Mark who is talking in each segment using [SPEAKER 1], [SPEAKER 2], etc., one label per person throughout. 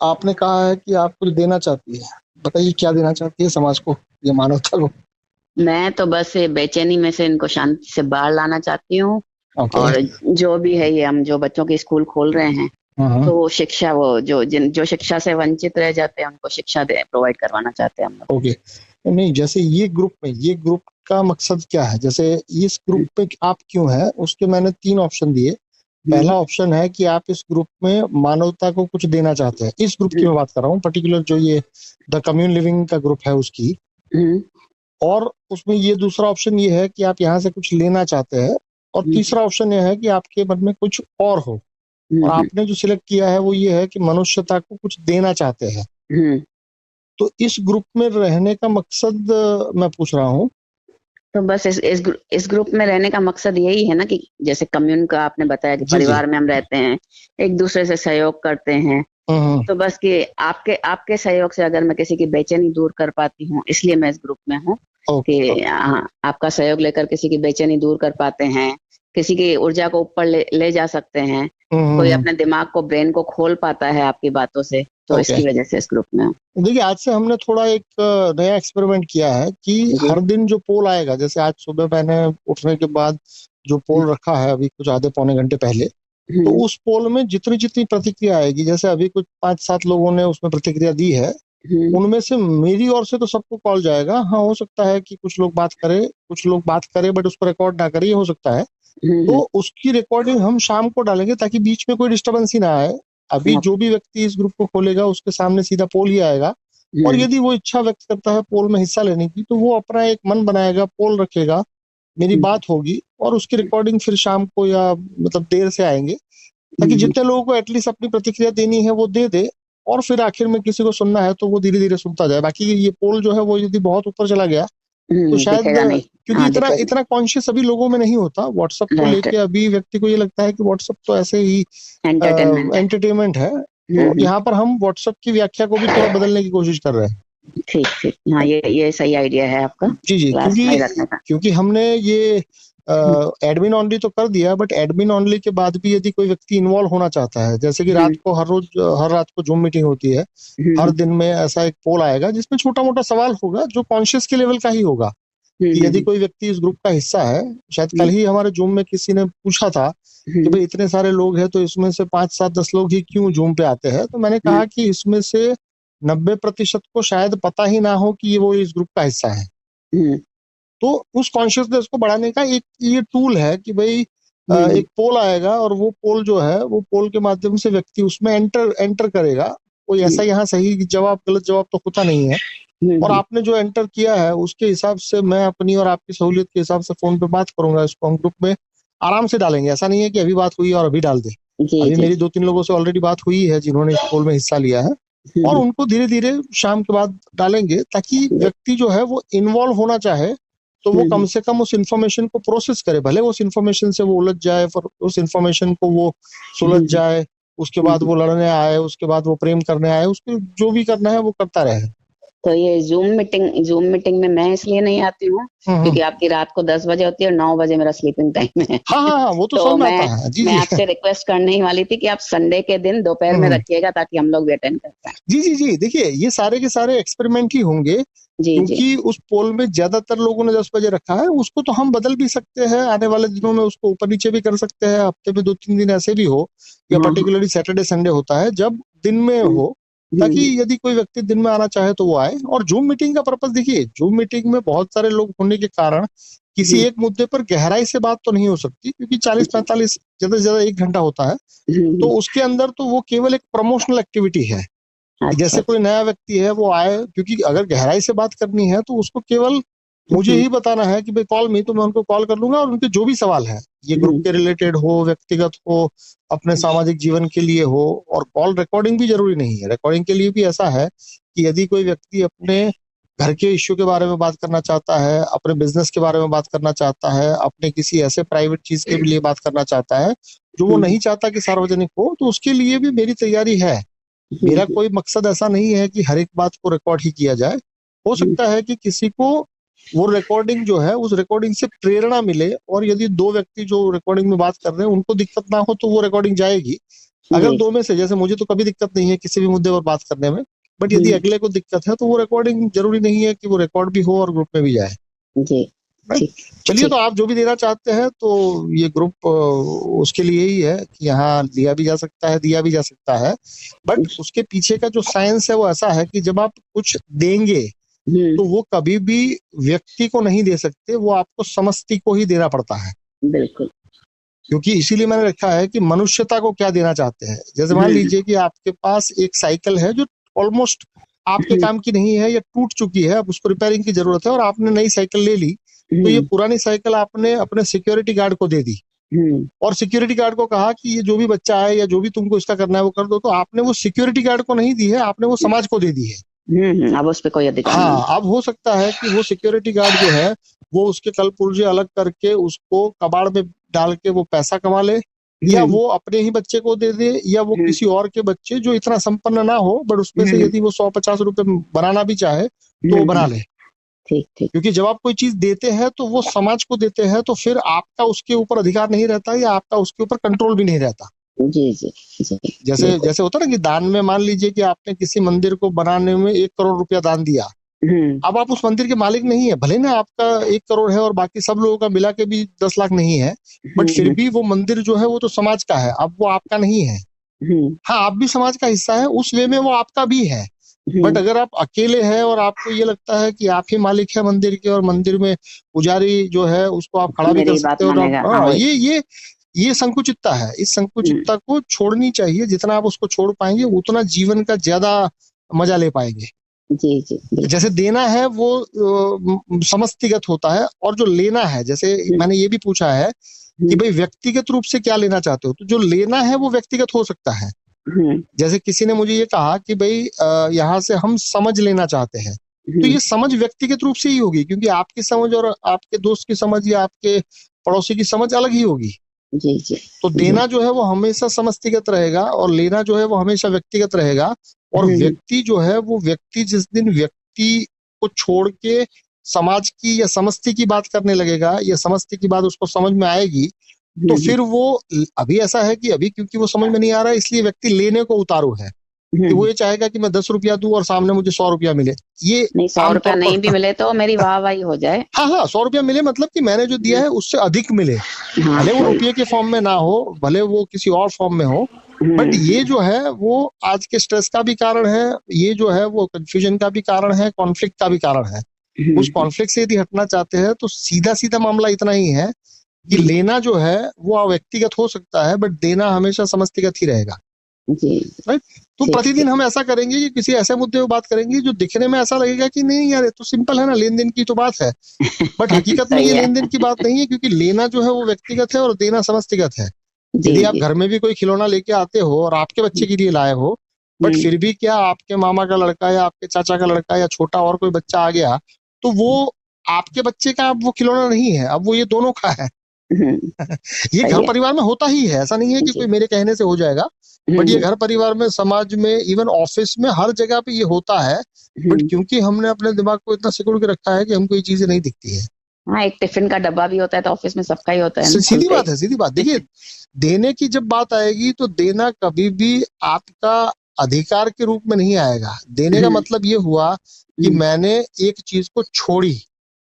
[SPEAKER 1] आपने कहा है कि आप कुछ देना चाहती है, बताइए क्या देना चाहती है समाज को, ये मानवता को।
[SPEAKER 2] मैं तो बस ये बेचैनी में से इनको शांति से बाहर लाना चाहती हूँ।
[SPEAKER 1] ओके।
[SPEAKER 2] और जो भी है, ये हम जो बच्चों के स्कूल खोल रहे हैं,
[SPEAKER 1] हाँ।
[SPEAKER 2] तो वो शिक्षा, वो जो शिक्षा से वंचित रह जाते हैं उनको शिक्षा दे प्रोवाइड करवाना चाहते हैं हम लोग।
[SPEAKER 1] ओके। नहीं, जैसे ये ग्रुप का मकसद क्या है, जैसे इस ग्रुप पे आप क्यों है, उसके मैंने 3 ऑप्शन दिए।
[SPEAKER 2] हम्म।
[SPEAKER 1] पहला ऑप्शन है कि आप इस ग्रुप में मानवता को कुछ देना चाहते हैं। इस ग्रुप की
[SPEAKER 2] हम्म।
[SPEAKER 1] मैं बात कर रहा हूँ, पर्टिकुलर जो ये द कम्युन लिविंग का ग्रुप है उसकी।
[SPEAKER 2] हम्म।
[SPEAKER 1] और उसमें ये दूसरा ऑप्शन ये है कि आप यहाँ से कुछ लेना चाहते हैं। और
[SPEAKER 2] हम्म।
[SPEAKER 1] तीसरा ऑप्शन ये है कि आपके मन में कुछ और हो। और
[SPEAKER 2] हम्म।
[SPEAKER 1] आपने जो सिलेक्ट किया है वो ये है कि मनुष्यता को कुछ देना चाहते हैं।
[SPEAKER 2] हम्म।
[SPEAKER 1] तो इस ग्रुप में रहने का मकसद मैं पूछ रहा हूँ।
[SPEAKER 2] तो बस इस ग्रुप में रहने का मकसद यही है ना, कि जैसे कम्युन का आपने बताया कि
[SPEAKER 1] जी जी।
[SPEAKER 2] परिवार में हम रहते हैं, एक दूसरे से सहयोग करते हैं।
[SPEAKER 1] हम्म।
[SPEAKER 2] तो बस कि आपके आपके सहयोग से अगर मैं किसी की बेचैनी दूर कर पाती हूँ, इसलिए मैं इस ग्रुप में हूँ।
[SPEAKER 1] ओके
[SPEAKER 2] कि
[SPEAKER 1] ओके।
[SPEAKER 2] हाँ, आपका सहयोग लेकर किसी की बेचैनी दूर कर पाते हैं, किसी की ऊर्जा को ऊपर ले जा सकते हैं। कोई
[SPEAKER 1] हम्म।
[SPEAKER 2] अपने दिमाग को, ब्रेन को खोल पाता है आपकी बातों से, तो
[SPEAKER 1] ओके।
[SPEAKER 2] इसकी वजह से इस ग्रुप में हूँ।
[SPEAKER 1] देखिए, आज से हमने थोड़ा एक नया एक्सपेरिमेंट किया है कि
[SPEAKER 2] जी।
[SPEAKER 1] हर दिन जो पोल आएगा, जैसे आज सुबह मैंने उठने के बाद जो पोल रखा है अभी कुछ आधे पौने घंटे पहले, तो
[SPEAKER 2] हम्म।
[SPEAKER 1] उस पोल में जितनी जितनी प्रतिक्रिया आएगी, जैसे अभी कुछ 5-7 लोगों ने उसमें प्रतिक्रिया दी है,
[SPEAKER 2] हम्म।
[SPEAKER 1] उनमें से मेरी ओर से तो सबको कॉल जाएगा। हाँ, हो सकता है कि कुछ लोग बात करें बट उसको रिकॉर्ड ना करें, ये हो सकता है। तो
[SPEAKER 2] हम्म।
[SPEAKER 1] उसकी रिकॉर्डिंग हम शाम को डालेंगे ताकि बीच में कोई डिस्टर्बेंस ही ना आए। अभी जो भी व्यक्ति इस ग्रुप को खोलेगा उसके सामने सीधा पोल ही आएगा। और
[SPEAKER 2] हम्म।
[SPEAKER 1] यदि वो इच्छा व्यक्त करता है पोल में हिस्सा लेने की, तो वो अपना एक मन बनाएगा, पोल रखेगा, मेरी
[SPEAKER 2] हम्म।
[SPEAKER 1] बात होगी और उसकी रिकॉर्डिंग फिर शाम को या मतलब देर से आएंगे, ताकि
[SPEAKER 2] हम्म।
[SPEAKER 1] जितने लोगों को एटलीस्ट अपनी प्रतिक्रिया देनी है वो दे दे। और फिर आखिर में किसी को सुनना है तो वो धीरे धीरे सुनता जाए। बाकी ये पोल जो है वो यदि बहुत ऊपर चला गया तो शायद,
[SPEAKER 2] दिखेगा नहीं।
[SPEAKER 1] क्योंकि
[SPEAKER 2] हाँ,
[SPEAKER 1] इतना
[SPEAKER 2] दिखेगा
[SPEAKER 1] इतना कॉन्शियस अभी लोगों में नहीं होता व्हाट्सएप को
[SPEAKER 2] नहीं। राइट।
[SPEAKER 1] लेके। अभी व्यक्ति को ये लगता है कि व्हाट्सएप तो ऐसे ही
[SPEAKER 2] एंटरटेनमेंट है।
[SPEAKER 1] एंटरटेनमेंट है। तो
[SPEAKER 2] हम्म।
[SPEAKER 1] यहाँ पर हम व्हाट्सएप की व्याख्या को भी थोड़ा बदलने की कोशिश कर रहे हैं।
[SPEAKER 2] ठीक ठीक, हाँ, ये सही आइडिया है आपका,
[SPEAKER 1] जी जी।
[SPEAKER 2] क्लास में ही रखने का।
[SPEAKER 1] क्योंकि हमने ये एडमिन ऑनली तो कर दिया, बट एडमिन ऑनली के बाद भी यदि कोई व्यक्ति इन्वॉल्व होना चाहता है, जैसे कि
[SPEAKER 2] हम्म।
[SPEAKER 1] हर रात को जूम मीटिंग होती है, हर
[SPEAKER 2] हम्म।
[SPEAKER 1] दिन में ऐसा एक पोल आएगा जिसमें छोटा मोटा सवाल होगा जो कॉन्शियस के लेवल का ही होगा। कि यदि
[SPEAKER 2] हम्म।
[SPEAKER 1] कोई व्यक्ति इस ग्रुप का हिस्सा है, शायद कल
[SPEAKER 2] हम्म।
[SPEAKER 1] ही हमारे जूम में किसी ने पूछा था कि
[SPEAKER 2] हम्म।
[SPEAKER 1] भाई इतने सारे लोग हैं तो इसमें से 5-7-10 लोग ही क्यों जूम पे आते हैं। तो मैंने
[SPEAKER 2] हम्म।
[SPEAKER 1] कहा कि इसमें से 90% को शायद पता ही ना हो कि ये वो इस ग्रुप का हिस्सा है।
[SPEAKER 2] हम्म।
[SPEAKER 1] तो उस कॉन्शियसनेस को बढ़ाने का एक ये टूल है कि भाई
[SPEAKER 2] हम्म।
[SPEAKER 1] एक पोल आएगा और वो पोल जो है वो पोल के माध्यम से व्यक्ति उसमें एंटर एंटर करेगा। कोई ऐसा यहाँ सही जवाब गलत जवाब तो होता नहीं है। और
[SPEAKER 2] हम्म।
[SPEAKER 1] आपने जो एंटर किया है उसके हिसाब से मैं अपनी और आपकी सहूलियत के हिसाब से फोन पे बात करूंगा। इसको हम ग्रुप में आराम से डालेंगे। ऐसा नहीं है कि अभी बात हुई और अभी डाल दे।
[SPEAKER 2] जी
[SPEAKER 1] अभी
[SPEAKER 2] जी।
[SPEAKER 1] मेरी 2-3 लोगों से ऑलरेडी बात हुई है जिन्होंने इस पोल में हिस्सा लिया है। और
[SPEAKER 2] हम्म।
[SPEAKER 1] उनको धीरे धीरे शाम के बाद डालेंगे ताकि व्यक्ति जो है वो इन्वॉल्व होना चाहे तो वो कम
[SPEAKER 2] हम्म।
[SPEAKER 1] से कम उस इंफॉर्मेशन को प्रोसेस करे। भले उस इंफॉर्मेशन से वो उलझ जाए, पर उस इंफॉर्मेशन को वो सुलझ
[SPEAKER 2] हम्म।
[SPEAKER 1] जाए, उसके बाद
[SPEAKER 2] हम्म।
[SPEAKER 1] वो लड़ने आए, उसके बाद वो प्रेम करने आए, उसको जो भी करना है वो करता रहे।
[SPEAKER 2] तो ये जूम मीटिंग में मैं इसलिए नहीं आती हूँ,
[SPEAKER 1] हम्म।
[SPEAKER 2] क्योंकि आपकी रात को 10 बजे होती है और 9 बजे मेरा स्लीपिंग टाइम है।
[SPEAKER 1] हाँ हाँ हाँ, वो तो
[SPEAKER 2] तो
[SPEAKER 1] समझ में आता
[SPEAKER 2] मैं
[SPEAKER 1] है। जी
[SPEAKER 2] मैं
[SPEAKER 1] जी।
[SPEAKER 2] आपसे रिक्वेस्ट करने ही वाली थी कि आप संडे के दिन दोपहर में
[SPEAKER 1] हम्म।
[SPEAKER 2] रखिएगा, ताकि हम लोग भी अटेंड कर पाए।
[SPEAKER 1] जी जी जी। देखिए, ये सारे के सारे एक्सपेरिमेंट ही होंगे।
[SPEAKER 2] जी जी।
[SPEAKER 1] क्योंकि उस पोल में ज्यादातर लोगों ने 10 बजे रखा है, उसको तो हम बदल भी सकते हैं। आने वाले दिनों में उसको ऊपर नीचे भी कर सकते हैं। हफ्ते में 2-3 दिन ऐसे भी हो, या
[SPEAKER 2] हाँ हाँ।
[SPEAKER 1] पर्टिकुलरली सैटरडे संडे होता है जब दिन में
[SPEAKER 2] हम्म।
[SPEAKER 1] हो, ताकि
[SPEAKER 2] हम्म।
[SPEAKER 1] यदि कोई व्यक्ति दिन में आना चाहे तो वो आए। और जूम मीटिंग का पर्पस देखिए, जूम मीटिंग में बहुत सारे लोग होने के कारण किसी
[SPEAKER 2] हम्म।
[SPEAKER 1] एक मुद्दे पर गहराई से बात तो नहीं हो सकती, क्योंकि 40-45 ज्यादा से ज्यादा 1 घंटा होता है। तो
[SPEAKER 2] हम्म।
[SPEAKER 1] उसके अंदर तो वो केवल एक प्रमोशनल एक्टिविटी है कि
[SPEAKER 2] अच्छा
[SPEAKER 1] जैसे
[SPEAKER 2] अच्छा।
[SPEAKER 1] कोई नया व्यक्ति है वो आए। क्योंकि अगर गहराई से बात करनी है तो उसको केवल मुझे
[SPEAKER 2] हम्म।
[SPEAKER 1] ही बताना है कि भाई कॉल मी, तो मैं उनको कॉल कर लूंगा और उनके जो भी सवाल है, ये ग्रुप
[SPEAKER 2] हम्म।
[SPEAKER 1] के रिलेटेड हो, व्यक्तिगत हो, अपने सामाजिक जीवन के लिए हो। और कॉल रिकॉर्डिंग भी जरूरी नहीं है। रिकॉर्डिंग के लिए भी ऐसा है कि यदि कोई व्यक्ति अपने घर के इश्यू के बारे में बात करना चाहता है, अपने बिजनेस के बारे में बात करना चाहता है, अपने किसी ऐसे प्राइवेट चीज के लिए बात करना चाहता है जो वो
[SPEAKER 2] हम्म।
[SPEAKER 1] नहीं चाहता कि सार्वजनिक हो, तो उसके लिए भी मेरी तैयारी है। मेरा
[SPEAKER 2] हम्म।
[SPEAKER 1] कोई मकसद ऐसा नहीं है कि हर एक बात को रिकॉर्ड ही किया जाए। हो
[SPEAKER 2] हम्म।
[SPEAKER 1] सकता है कि किसी को वो रिकॉर्डिंग जो है उस रिकॉर्डिंग से प्रेरणा मिले, और यदि 2 व्यक्ति जो रिकॉर्डिंग में बात कर रहे हैं उनको दिक्कत ना हो तो वो रिकॉर्डिंग जाएगी। अगर
[SPEAKER 2] जी।
[SPEAKER 1] दो में से, जैसे मुझे तो कभी दिक्कत नहीं है किसी भी मुद्दे पर बात करने में, बट यदि अगले को दिक्कत है तो वो रिकॉर्डिंग जरूरी नहीं है कि वो रिकॉर्ड भी हो और ग्रुप में भी जाए।
[SPEAKER 2] जी।
[SPEAKER 1] राइट।
[SPEAKER 2] ठीक।
[SPEAKER 1] चलिए, तो
[SPEAKER 2] ठीक।
[SPEAKER 1] आप जो भी देना चाहते हैं तो ये ग्रुप उसके लिए ही है कि यहाँ लिया भी जा सकता है, दिया भी जा सकता है, बट उसके पीछे का जो साइंस है वो ऐसा है कि जब आप कुछ देंगे तो वो कभी भी व्यक्ति को नहीं दे सकते, वो आपको समष्टि को ही देना पड़ता है।
[SPEAKER 2] बिल्कुल।
[SPEAKER 1] क्योंकि इसीलिए मैंने रखा है कि मनुष्यता को क्या देना चाहते हैं। जैसे मान लीजिए कि आपके पास एक साइकिल है जो ऑलमोस्ट आपके काम की नहीं है या टूट चुकी है, अब उसको रिपेयरिंग की जरूरत है और आपने नई साइकिल ले ली, तो ये पुरानी साइकिल आपने अपने सिक्योरिटी गार्ड को दे दी और सिक्योरिटी गार्ड को कहा कि ये जो भी बच्चा है या जो भी तुमको इसका करना है वो कर दो, तो आपने वो सिक्योरिटी गार्ड को नहीं दी है, आपने वो समाज को दे दी है।
[SPEAKER 2] अब उस पे कोई अधिकार नहीं।
[SPEAKER 1] हाँ, अब हो सकता है कि वो सिक्योरिटी गार्ड जो है वो उसके कल पुर्जे अलग करके उसको कबाड़ में डाल के वो पैसा कमा ले, या वो अपने ही बच्चे को दे दे, या वो किसी और के बच्चे जो इतना संपन्न ना हो बट उसमें से यदि वो 100-50 रुपए बनाना भी चाहे तो वो बना ले।
[SPEAKER 2] ठीक। ठीक।
[SPEAKER 1] क्योंकि जब आप कोई चीज देते हैं तो वो समाज को देते हैं, तो फिर आपका उसके ऊपर अधिकार नहीं रहता या आपका उसके ऊपर कंट्रोल भी नहीं रहता।
[SPEAKER 2] जी जी जी।
[SPEAKER 1] जैसे जैसे होता ना कि दान में, मान लीजिए कि आपने किसी मंदिर को बनाने में 1 करोड़ रुपया दान दिया, अब आप उस मंदिर के मालिक नहीं है, भले ना आपका 1 करोड़ है और बाकी सब लोगों का मिला के भी 10 लाख नहीं है, बट फिर भी वो मंदिर जो है वो तो समाज का है, अब वो आपका नहीं है। हाँ, आप भी समाज का हिस्सा है, उस वे में वो आपका भी है, बट अगर आप अकेले हैं और आपको ये लगता है कि आप ही मालिक है मंदिर के और मंदिर में पुजारी जो है उसको आप खड़ा भी कर सकते हो, और ये संकुचितता है। इस संकुचितता को छोड़नी चाहिए, जितना आप उसको छोड़ पाएंगे उतना जीवन का ज्यादा मजा ले पाएंगे।
[SPEAKER 2] जी जी।
[SPEAKER 1] जैसे देना है वो समष्टिगत होता है, और जो लेना है, जैसे मैंने ये भी पूछा है कि भाई व्यक्तिगत रूप से क्या लेना चाहते हो, तो जो लेना है वो व्यक्तिगत हो सकता है। जैसे किसी ने मुझे ये कहा कि भाई यहाँ से हम समझ लेना चाहते हैं, तो ये समझ व्यक्तिगत रूप से ही होगी, क्योंकि आपकी समझ और आपके दोस्त की समझ या आपके पड़ोसी की समझ अलग ही होगी।
[SPEAKER 2] जी जी।
[SPEAKER 1] तो देना जो है वो हमेशा समष्टिगत रहेगा और लेना जो है वो हमेशा व्यक्तिगत रहेगा। और व्यक्ति जो है वो व्यक्ति जिस दिन व्यक्ति को छोड़ के समाज की या समष्टि की बात करने लगेगा या समष्टि की बात उसको समझ में आएगी, तो फिर वो, अभी ऐसा है कि अभी क्योंकि वो समझ में नहीं आ रहा है इसलिए व्यक्ति लेने को उतारू है कि वो ये चाहेगा कि मैं 10 रुपया दूं और सामने मुझे 100 रुपया मिले। ये
[SPEAKER 2] नहीं, 100 रुपया नहीं भी मिले तो मेरी वाहवाही हो जाए।
[SPEAKER 1] हाँ, 100 रुपया मिले मतलब कि मैंने जो दिया है उससे अधिक मिले, भले वो रुपये के फॉर्म में ना हो, भले वो किसी और फॉर्म में हो, बट ये जो है वो आज के स्ट्रेस का भी कारण है, ये जो है वो कंफ्यूजन का भी कारण है, कॉन्फ्लिक्ट का भी कारण है। उस कॉन्फ्लिक्ट से यदि हटना चाहते हैं तो सीधा सीधा मामला इतना ही है कि लेना जो है वो व्यक्तिगत हो सकता है, बट देना हमेशा समष्टिगत ही रहेगा। राइट। तो प्रतिदिन हम ऐसा करेंगे कि किसी ऐसे मुद्दे पर बात करेंगे जो दिखने में ऐसा लगेगा कि नहीं यार ये तो सिंपल है ना, लेन देन की तो बात है, बट हकीकत में ये लेन देन की बात नहीं है, क्योंकि लेना जो है वो व्यक्तिगत है और देना समष्टिगत है। यदि आप घर में भी कोई खिलौना लेके आते हो और आपके बच्चे के लिए लाए हो, बट फिर भी क्या आपके मामा का लड़का या आपके चाचा का लड़का या छोटा और कोई बच्चा आ गया, तो वो आपके बच्चे का अब वो खिलौना नहीं है, अब वो ये दोनों का है। ये घर परिवार में होता ही है, ऐसा नहीं है कि कोई मेरे कहने से हो जाएगा, बट ये घर परिवार में, समाज में, इवन ऑफिस में, हर जगह पे ये होता है। बट क्योंकि हमने अपने दिमाग को इतना सिकुड़ के रखा है कि हमको ये चीजें नहीं दिखती है।
[SPEAKER 2] हाँ, एक टिफिन का डब्बा भी होता है तो ऑफिस में सबका ही होता है।
[SPEAKER 1] सीधी बात है, सीधी बात। देखिए, देने की जब बात आएगी तो देना कभी भी आपका अधिकार के रूप में नहीं आएगा। देने का मतलब ये हुआ कि मैंने एक चीज को छोड़ी,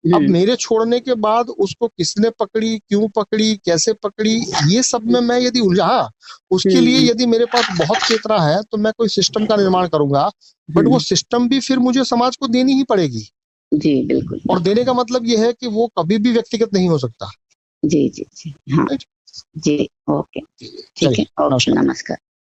[SPEAKER 1] अब मेरे छोड़ने के बाद उसको किसने पकड़ी, क्यों पकड़ी, कैसे पकड़ी, ये सब में मैं यदि उलझा, उसके लिए यदि मेरे पास बहुत चेतना है तो मैं कोई सिस्टम का निर्माण करूंगा, बट वो सिस्टम भी फिर मुझे समाज को देनी ही पड़ेगी।
[SPEAKER 2] जी बिल्कुल।
[SPEAKER 1] और देने का मतलब ये है कि वो कभी भी व्यक्तिगत नहीं हो सकता।
[SPEAKER 2] जी जी जी। हाँ जी। ओके, ठीक है। ओके, नमस्कार।